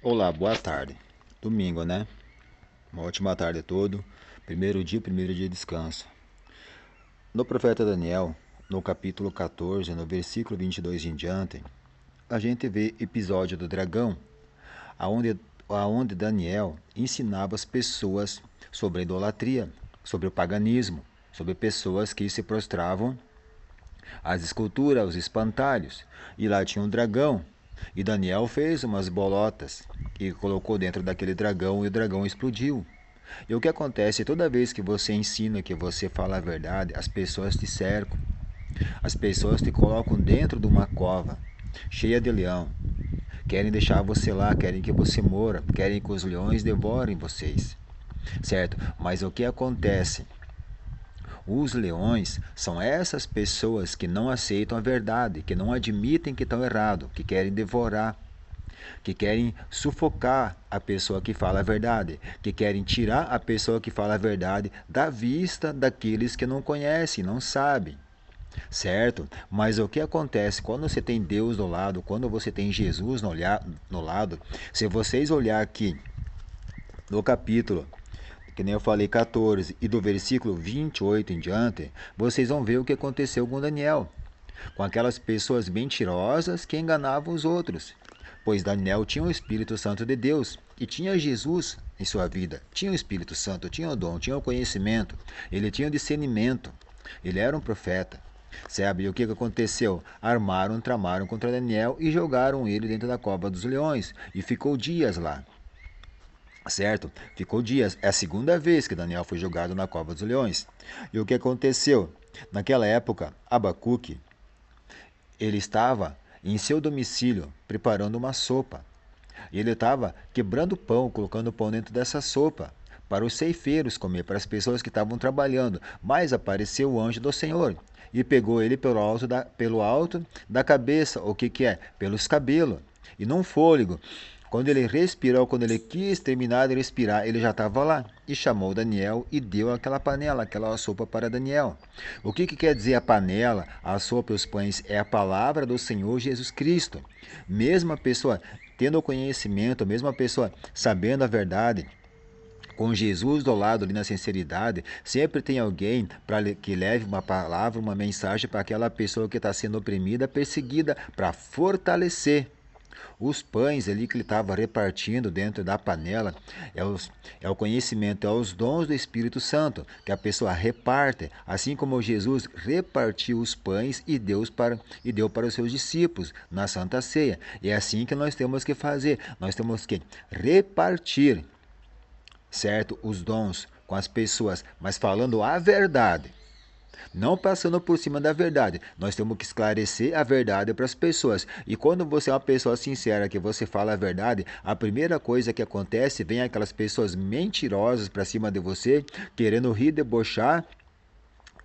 Olá, boa tarde. Domingo, né? Uma ótima tarde a todo. Primeiro dia de descanso. No profeta Daniel, no capítulo 14, no versículo 22 em diante, a gente vê episódio do dragão, aonde Daniel ensinava as pessoas sobre a idolatria, sobre o paganismo, sobre pessoas que se prostravam às esculturas, aos espantalhos. E lá tinha um dragão. E Daniel fez umas bolotas e colocou dentro daquele dragão e o dragão explodiu. E o que acontece toda vez que você ensina, que você fala a verdade, as pessoas te cercam, as pessoas te colocam dentro de uma cova cheia de leão, querem deixar você lá, querem que você morra, querem que os leões devorem vocês, certo? Mas o que acontece? Os leões são essas pessoas que não aceitam a verdade, que não admitem que estão errados, que querem devorar, que querem sufocar a pessoa que fala a verdade, que querem tirar a pessoa que fala a verdade da vista daqueles que não conhecem, não sabem. Certo? Mas o que acontece quando você tem Deus do lado, quando você tem Jesus no lado? Se vocês olhar aqui no capítulo, que nem eu falei, 14, e do versículo 28 em diante, vocês vão ver o que aconteceu com Daniel, com aquelas pessoas mentirosas que enganavam os outros. Pois Daniel tinha o Espírito Santo de Deus e tinha Jesus em sua vida. Tinha o Espírito Santo, tinha o dom, tinha o conhecimento, ele tinha o discernimento. Ele era um profeta. Sabe? E o que aconteceu? Armaram, tramaram contra Daniel e jogaram ele dentro da cova dos leões. E ficou dias lá. Certo? Ficou dias. É a segunda vez que Daniel foi jogado na cova dos leões. E o que aconteceu? Naquela época, Abacuque, ele estava em seu domicílio preparando uma sopa. E ele estava quebrando pão, colocando pão dentro dessa sopa para os ceifeiros comer, para as pessoas que estavam trabalhando. Mas apareceu o anjo do Senhor e pegou ele pelo alto da cabeça, o que é? Pelos cabelos, e num fôlego. Quando ele respirou, quando ele quis terminar de respirar, ele já estava lá e chamou Daniel e deu aquela panela, aquela sopa para Daniel. O que quer dizer a panela, a sopa e os pães? É a palavra do Senhor Jesus Cristo. Mesmo a pessoa tendo o conhecimento, mesmo a pessoa sabendo a verdade, com Jesus do lado ali na sinceridade, sempre tem alguém para que leve uma palavra, uma mensagem para aquela pessoa que está sendo oprimida, perseguida, para fortalecer. Os pães ali que ele estava repartindo dentro da panela é o conhecimento, é os dons do Espírito Santo, que a pessoa reparte, assim como Jesus repartiu os pães e deu para os seus discípulos na Santa Ceia. E é assim que nós temos que fazer, nós temos que repartir, certo, os dons com as pessoas, mas falando a verdade, não passando por cima da verdade. Nós temos que esclarecer a verdade para as pessoas. E quando você é uma pessoa sincera, que você fala a verdade, a primeira coisa que acontece, vem aquelas pessoas mentirosas para cima de você, querendo rir, debochar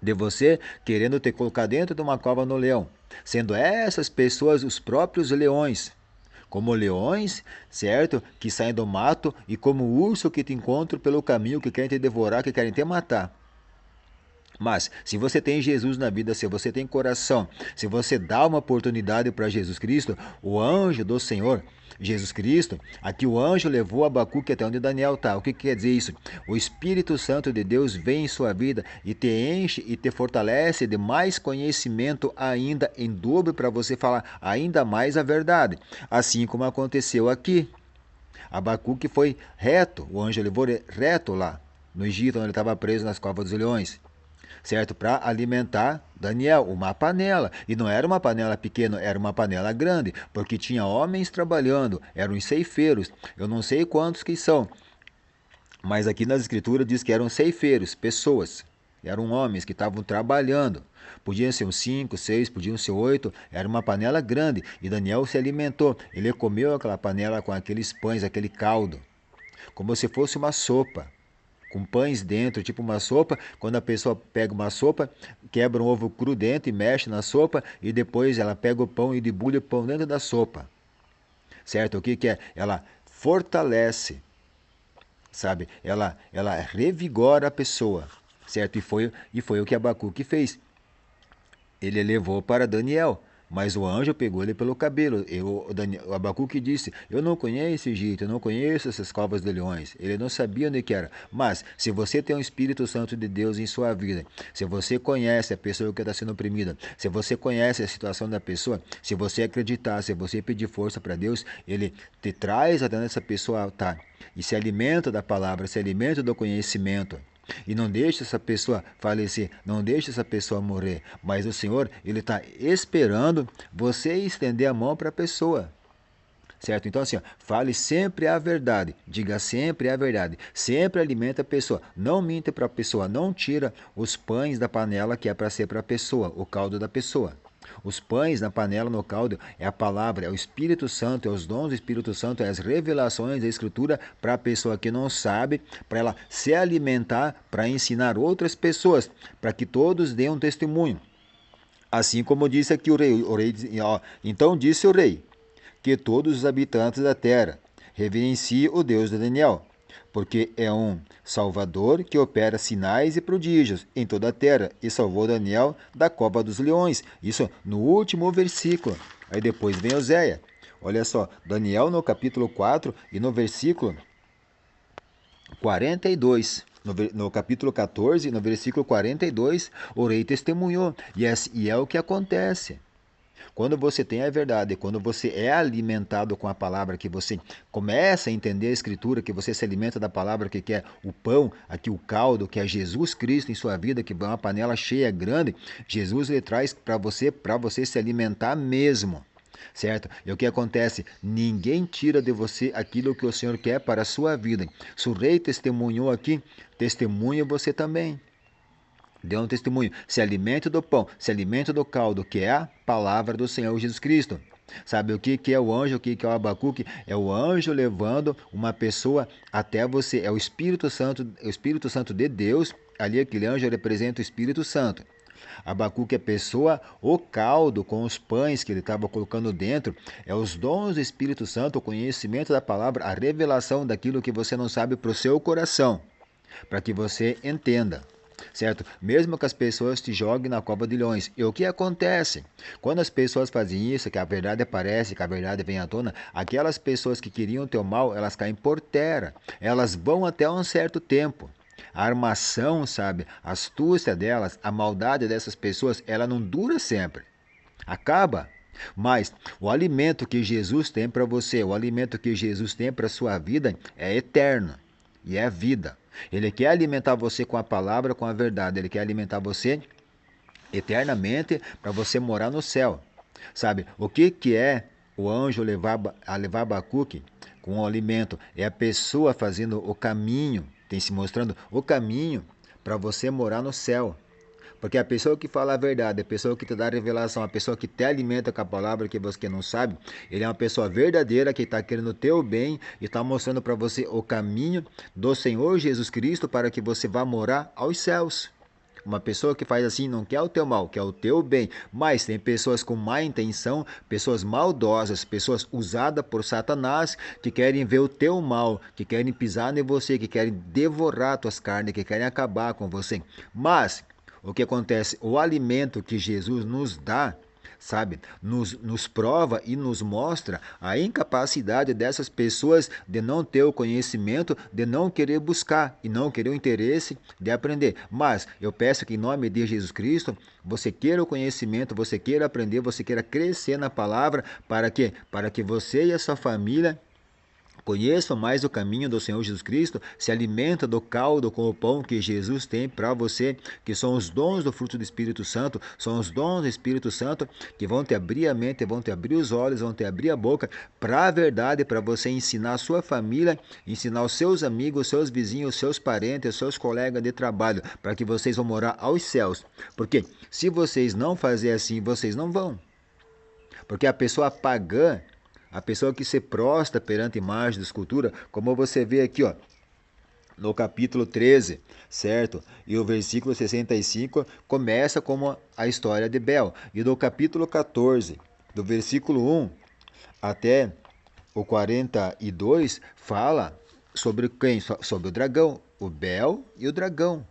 de você, querendo te colocar dentro de uma cova no leão. Sendo essas pessoas os próprios leões. Como leões, certo? Que saem do mato, e como urso que te encontram pelo caminho, que querem te devorar, que querem te matar. Mas, se você tem Jesus na vida, se você tem coração, se você dá uma oportunidade para Jesus Cristo, o anjo do Senhor, Jesus Cristo, aqui o anjo levou Abacuque até onde Daniel está. O que quer dizer isso? O Espírito Santo de Deus vem em sua vida e te enche e te fortalece de mais conhecimento ainda, em dobro, para você falar ainda mais a verdade. Assim como aconteceu aqui. Abacuque foi reto, o anjo levou reto lá no Egito, onde ele estava preso nas covas dos leões, certo? Para alimentar Daniel, uma panela. E não era uma panela pequena, era uma panela grande, porque tinha homens trabalhando, eram os ceifeiros. Eu não sei quantos que são, mas aqui nas escrituras diz que eram ceifeiros, pessoas. Eram homens que estavam trabalhando. Podiam ser uns 5, 6, podiam ser 8. Era uma panela grande. E Daniel se alimentou. Ele comeu aquela panela com aqueles pães, aquele caldo, como se fosse uma sopa, com pães dentro, tipo uma sopa. Quando a pessoa pega uma sopa, quebra um ovo cru dentro e mexe na sopa, e depois ela pega o pão e debulha o pão dentro da sopa, certo? O que é? Ela fortalece, sabe? Ela revigora a pessoa, certo? E foi o que Abacuque fez. Ele levou para Daniel. Mas o anjo pegou ele pelo cabelo. O Abacuque disse: eu não conheço Egito, eu não conheço essas covas de leões. Ele não sabia onde que era. Mas, se você tem o Espírito Santo de Deus em sua vida, se você conhece a pessoa que está sendo oprimida, se você conhece a situação da pessoa, se você acreditar, se você pedir força para Deus, Ele te traz até essa pessoa altar e se alimenta da palavra, se alimenta do conhecimento. E não deixe essa pessoa falecer, não deixe essa pessoa morrer. Mas o Senhor, Ele está esperando você estender a mão para a pessoa. Certo? Então assim, ó, fale sempre a verdade, diga sempre a verdade, sempre alimenta a pessoa, não minta para a pessoa, não tira os pães da panela que é para ser para a pessoa, o caldo da pessoa. Os pães na panela, no caldo, é a palavra, é o Espírito Santo, é os dons do Espírito Santo, é as revelações da Escritura para a pessoa que não sabe, para ela se alimentar, para ensinar outras pessoas, para que todos deem um testemunho. Assim como disse aqui o rei ó, então disse o rei, que todos os habitantes da terra reverenciem o Deus de Daniel, porque é um Salvador que opera sinais e prodígios em toda a terra e salvou Daniel da cova dos leões. Isso no último versículo. Aí depois vem Oséia. Olha só, Daniel no capítulo 4 e no versículo 42. No capítulo 14, no versículo 42, o rei testemunhou. E é o que acontece. Quando você tem a verdade, quando você é alimentado com a palavra, que você começa a entender a Escritura, que você se alimenta da palavra, que é o pão, aqui o caldo, que é Jesus Cristo em sua vida, que é uma panela cheia, grande, Jesus lhe traz para você se alimentar mesmo. Certo? E o que acontece? Ninguém tira de você aquilo que o Senhor quer para a sua vida. Se o rei testemunhou aqui, testemunha você também. Dê um testemunho. Se alimente do pão, se alimente do caldo, que é a palavra do Senhor Jesus Cristo. Sabe o que é o anjo? O que é o Abacuque? É o anjo levando uma pessoa até você. É o Espírito Santo de Deus. Ali aquele anjo representa o Espírito Santo. Abacuque é pessoa, o caldo com os pães que ele estava colocando dentro, é os dons do Espírito Santo, o conhecimento da palavra, a revelação daquilo que você não sabe para o seu coração, para que você entenda. Certo? Mesmo que as pessoas te joguem na cova de leões. E o que acontece? Quando as pessoas fazem isso, que a verdade aparece, que a verdade vem à tona, aquelas pessoas que queriam o teu mal, elas caem por terra. Elas vão até um certo tempo. A armação, sabe? A astúcia delas, a maldade dessas pessoas, ela não dura sempre. Acaba. Mas o alimento que Jesus tem para você, o alimento que Jesus tem para a sua vida é eterno e é a vida. Ele quer alimentar você com a palavra, com a verdade. Ele quer alimentar você eternamente para você morar no céu. Sabe, o que é o anjo levar Abacuque com o alimento? É a pessoa fazendo o caminho, tem se mostrando o caminho para você morar no céu. Porque a pessoa que fala a verdade, a pessoa que te dá a revelação, a pessoa que te alimenta com a palavra que você não sabe, ele é uma pessoa verdadeira que está querendo o teu bem e está mostrando para você o caminho do Senhor Jesus Cristo para que você vá morar aos céus. Uma pessoa que faz assim não quer o teu mal, quer o teu bem. Mas tem pessoas com má intenção, pessoas maldosas, pessoas usadas por Satanás que querem ver o teu mal, que querem pisar em você, que querem devorar tuas carnes, que querem acabar com você. Mas o que acontece? O alimento que Jesus nos dá, sabe, nos prova e nos mostra a incapacidade dessas pessoas de não ter o conhecimento, de não querer buscar e não querer o interesse de aprender. Mas eu peço que em nome de Jesus Cristo, você queira o conhecimento, você queira aprender, você queira crescer na palavra, para quê? Para que você e a sua família conheçam mais o caminho do Senhor Jesus Cristo, se alimenta do caldo com o pão que Jesus tem para você, que são os dons do fruto do Espírito Santo, são os dons do Espírito Santo que vão te abrir a mente, vão te abrir os olhos, vão te abrir a boca para a verdade, para você ensinar a sua família, ensinar os seus amigos, os seus vizinhos, os seus parentes, os seus colegas de trabalho, para que vocês vão morar aos céus. Porque se vocês não fazerem assim, vocês não vão. Porque a pessoa pagã, a pessoa que se prostra perante imagem de escultura, como você vê aqui, ó, no capítulo 13, certo? E o versículo 65 começa como a história de Bel. E do capítulo 14, do versículo 1 até o 42, fala sobre quem? Sobre o dragão, o Bel e o dragão,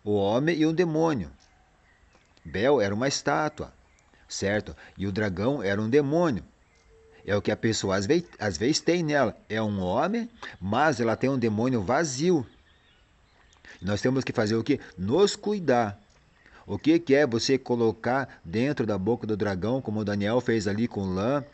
o homem e o demônio. Bel era uma estátua, certo? E o dragão era um demônio. É o que a pessoa às vezes tem nela. É um homem, mas ela tem um demônio vazio. E nós temos que fazer o quê? Nos cuidar. O que é você colocar dentro da boca do dragão, como o Daniel fez ali com lã,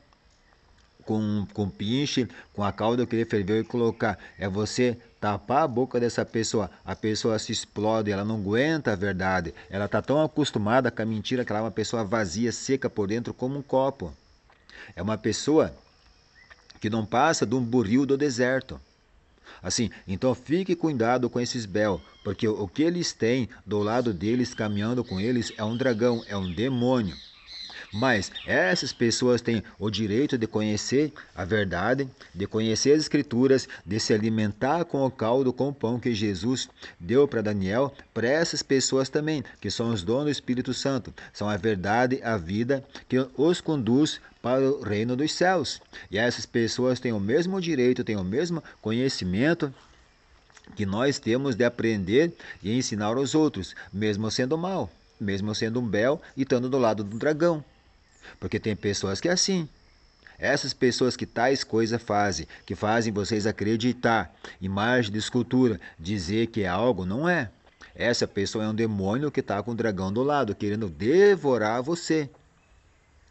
com pinche, com a cauda que ele ferveu e colocar? É você tapar a boca dessa pessoa. A pessoa se explode, ela não aguenta a verdade. Ela está tão acostumada com a mentira que ela é uma pessoa vazia, seca por dentro como um copo. É uma pessoa que não passa de um burril do deserto. Assim, então fique cuidado com esses Bel, porque o que eles têm do lado deles, caminhando com eles, é um dragão, é um demônio. Mas essas pessoas têm o direito de conhecer a verdade, de conhecer as escrituras, de se alimentar com o caldo, com o pão que Jesus deu para Daniel, para essas pessoas também, que são os donos do Espírito Santo. São a verdade, a vida, que os conduz para o reino dos céus. E essas pessoas têm o mesmo direito, têm o mesmo conhecimento que nós temos de aprender e ensinar aos outros, mesmo sendo mal, mesmo sendo um Bel e estando do lado do dragão. Porque tem pessoas que é assim. Essas pessoas que tais coisas fazem, que fazem vocês acreditar, imagem de escultura, dizer que é algo, não é. Essa pessoa é um demônio que está com o dragão do lado, querendo devorar você.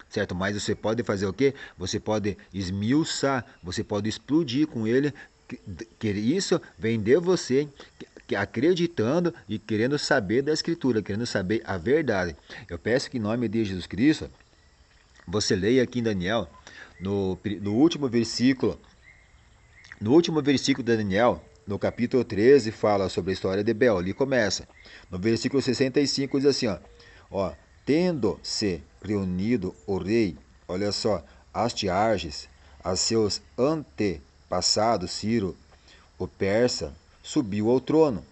Certo? Mas você pode fazer o quê? Você pode esmiuçar, você pode explodir com ele, que isso vem de você, acreditando e querendo saber da escritura, querendo saber a verdade. Eu peço que em nome de Jesus Cristo, você leia aqui em Daniel, no último versículo de Daniel, no capítulo 13, fala sobre a história de Bel. Ali começa. No versículo 65 diz assim, ó, tendo-se reunido o rei, olha só, Astiarges, a seus antepassados, Ciro, o persa, subiu ao trono.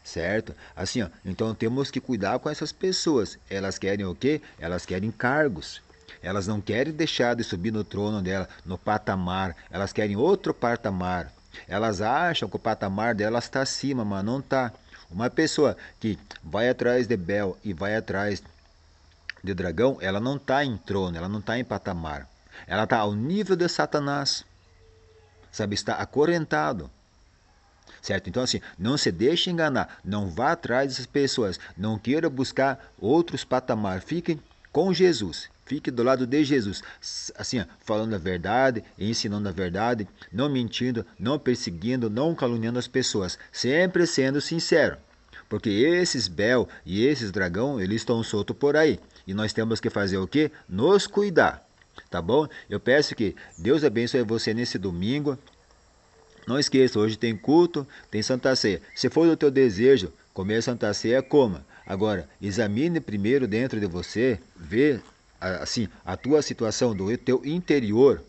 Certo? Assim, ó, então temos que cuidar com essas pessoas. Elas querem o quê? Elas querem cargos. Elas não querem deixar de subir no trono dela, no patamar. Elas querem outro patamar. Elas acham que o patamar delas está acima, mas não está. Uma pessoa que vai atrás de Bel e vai atrás de dragão, ela não está em trono, ela não está em patamar. Ela está ao nível de Satanás. Sabe, está acorrentado. Certo? Então, assim, não se deixe enganar, não vá atrás dessas pessoas, não queira buscar outros patamares, fique com Jesus, fique do lado de Jesus, assim, falando a verdade, ensinando a verdade, não mentindo, não perseguindo, não caluniando as pessoas, sempre sendo sincero, porque esses Bel e esses dragão, eles estão soltos por aí, e nós temos que fazer o quê? Nos cuidar, tá bom? Eu peço que Deus abençoe você nesse domingo. Não esqueça, hoje tem culto, tem Santa Ceia. Se for do teu desejo comer Santa Ceia, coma. Agora, examine primeiro dentro de você, vê assim a tua situação do teu interior.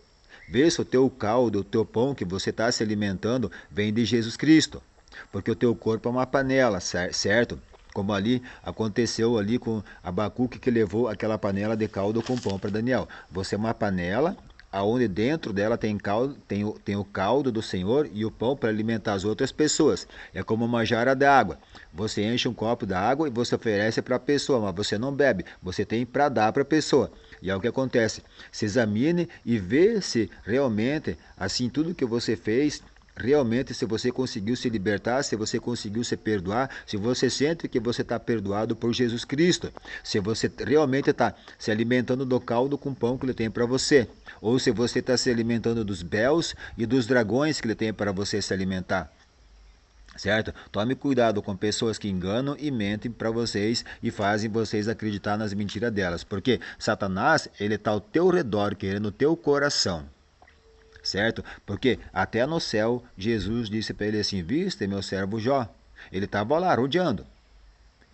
Vê se o teu caldo, o teu pão que você está se alimentando vem de Jesus Cristo. Porque o teu corpo é uma panela, certo? Como ali aconteceu ali com Abacuque, que levou aquela panela de caldo com pão para Daniel. Você é uma panela aonde dentro dela tem o caldo do Senhor e o pão para alimentar as outras pessoas. É como uma jarra d'água. Você enche um copo d'água e você oferece para a pessoa, mas você não bebe. Você tem para dar para a pessoa. E é o que acontece. Se examine e vê se realmente, assim, tudo que você fez, realmente, se você conseguiu se libertar, se você conseguiu se perdoar, se você sente que você está perdoado por Jesus Cristo, se você realmente está se alimentando do caldo com pão que Ele tem para você, ou se você está se alimentando dos Bels e dos dragões que Ele tem para você se alimentar. Certo? Tome cuidado com pessoas que enganam e mentem para vocês e fazem vocês acreditar nas mentiras delas, porque Satanás, ele está ao teu redor, querendo o teu coração. Certo? Porque até no céu, Jesus disse para ele assim, viste meu servo Jó? Ele estava lá rodeando.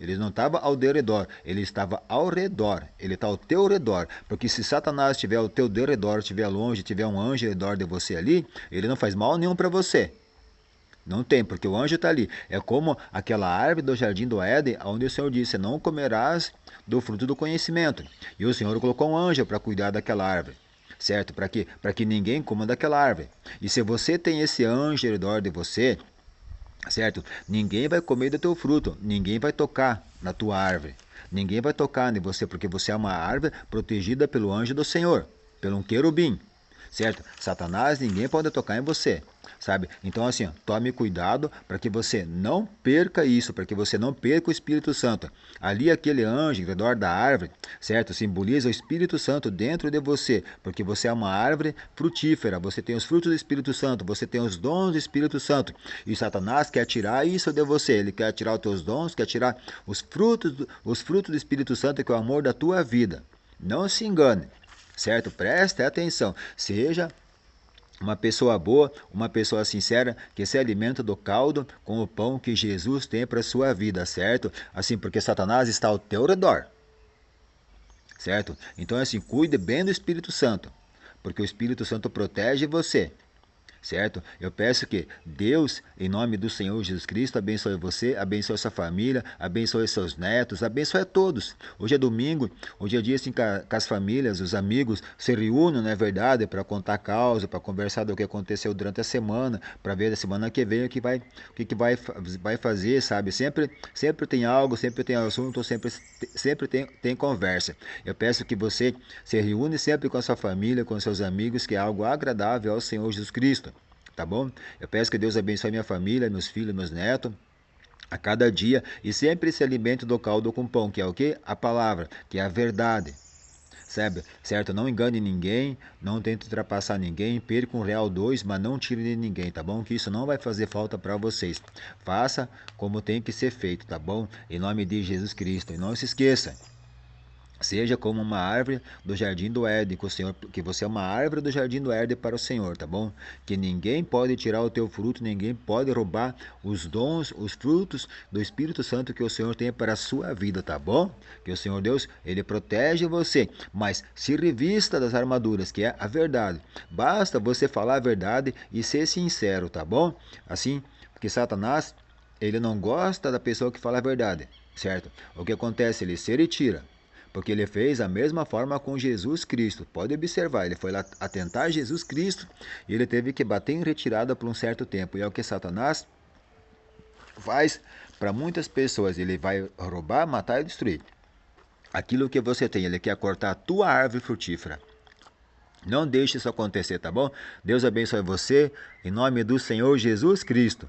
Ele não estava ao derredor, ele estava ao redor. Ele está ao teu redor. Porque se Satanás estiver ao teu derredor, estiver longe, tiver um anjo ao redor de você ali, ele não faz mal nenhum para você. Não tem, porque o anjo está ali. É como aquela árvore do jardim do Éden, onde o Senhor disse, não comerás do fruto do conhecimento. E o Senhor colocou um anjo para cuidar daquela árvore. Certo? Para quê? Para que ninguém coma daquela árvore. E se você tem esse anjo ao redor de você, certo? Ninguém vai comer do teu fruto, ninguém vai tocar na tua árvore, ninguém vai tocar em você, porque você é uma árvore protegida pelo anjo do Senhor, pelo um querubim, certo? Satanás, ninguém pode tocar em você, sabe? Então assim, ó, tome cuidado para que você não perca isso, para que você não perca o Espírito Santo. Ali aquele anjo em redor da árvore, certo? Simboliza o Espírito Santo dentro de você, porque você é uma árvore frutífera, você tem os frutos do Espírito Santo, você tem os dons do Espírito Santo. E Satanás quer tirar isso de você, ele quer tirar os teus dons, quer tirar os frutos do Espírito Santo, que é o amor da tua vida. Não se engane, certo? Preste atenção, seja uma pessoa boa, uma pessoa sincera, que se alimenta do caldo com o pão que Jesus tem para a sua vida, certo? Assim, porque Satanás está ao teu redor, certo? Então, assim, cuide bem do Espírito Santo, porque o Espírito Santo protege você, certo? Eu peço que Deus, em nome do Senhor Jesus Cristo, abençoe você, abençoe sua família, abençoe seus netos, abençoe a todos. Hoje é domingo, hoje é dia assim que as famílias, os amigos se reúnem, não é verdade, para contar a causa, para conversar do que aconteceu durante a semana, para ver a semana que vem o que vai fazer, sabe? Sempre tem algo, sempre tem assunto, sempre tem conversa. Eu peço que você se reúne sempre com a sua família, com seus amigos, que é algo agradável ao Senhor Jesus Cristo. Tá bom? Eu peço que Deus abençoe minha família, meus filhos, meus netos, a cada dia, e sempre se alimente do caldo com pão, que é o quê? A palavra, que é a verdade. Sabe? Certo? Não engane ninguém, não tente ultrapassar ninguém, perca um real, dois, mas não tire de ninguém, tá bom? Que isso não vai fazer falta para vocês. Faça como tem que ser feito, tá bom? Em nome de Jesus Cristo. E não se esqueça. Seja como uma árvore do jardim do Éden, que, o Senhor, que você é uma árvore do jardim do Éden para o Senhor, tá bom? Que ninguém pode tirar o teu fruto, ninguém pode roubar os dons, os frutos do Espírito Santo que o Senhor tem para a sua vida, tá bom? Que o Senhor Deus, ele protege você, mas se revista das armaduras, que é a verdade. Basta você falar a verdade e ser sincero, tá bom? Assim, porque Satanás, ele não gosta da pessoa que fala a verdade, certo? O que acontece? Ele se retira. Porque ele fez a mesma forma com Jesus Cristo. Pode observar, ele foi lá atentar Jesus Cristo e ele teve que bater em retirada por um certo tempo. E é o que Satanás faz para muitas pessoas. Ele vai roubar, matar e destruir. Aquilo que você tem, ele quer cortar a tua árvore frutífera. Não deixe isso acontecer, tá bom? Deus abençoe você, em nome do Senhor Jesus Cristo.